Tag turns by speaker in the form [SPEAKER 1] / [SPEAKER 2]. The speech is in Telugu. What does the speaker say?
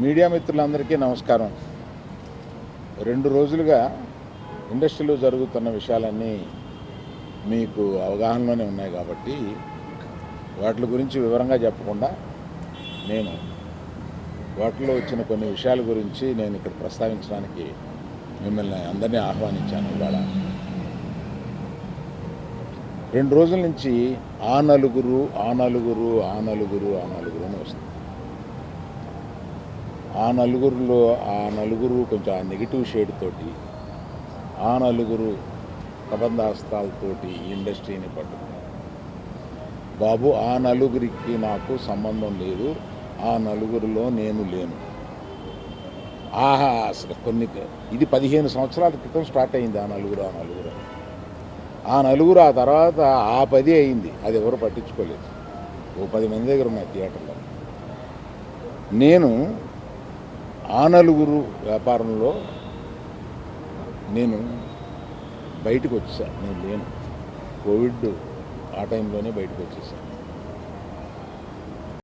[SPEAKER 1] మీడియా మిత్రులందరికీ నమస్కారం. 2 రోజులుగా ఇండస్ట్రీలో జరుగుతున్న విషయాలన్నీ మీకు అవగాహనలోనే ఉన్నాయి కాబట్టి వాటి గురించి వివరంగా చెప్పకుండా నేను వాటిలో వచ్చిన కొన్ని విషయాల గురించి నేను ఇక్కడ ప్రస్తావించడానికి మిమ్మల్ని అందరినీ ఆహ్వానించాను. ఇవాళ 2 రోజుల నుంచి ఆ నలుగురు అని వస్తుంది. ఆ నలుగురు కొంచెం ఆ నెగిటివ్ షేడ్ తోటి ఆ నలుగురు కబంధాస్తాలతోటి ఈ ఇండస్ట్రీని పట్టుకున్నారు. బాబు, ఆ నలుగురికి నాకు సంబంధం లేదు, ఆ నలుగురిలో నేను లేను. అసలు ఇది 15 సంవత్సరాల క్రితం స్టార్ట్ అయింది ఆ నలుగురు ఆ తర్వాత ఆ 10 అయింది. అది ఎవరు పట్టించుకోలేదు. ఓ 10 మంది దగ్గర ఉన్నాయి థియేటర్లో. నేను ఆ నలుగురు వ్యాపారంలో నేను బయటకు వచ్చేసాను. నేను లేను. కోవిడ్ ఆ టైంలోనే బయటకు వచ్చేసాను.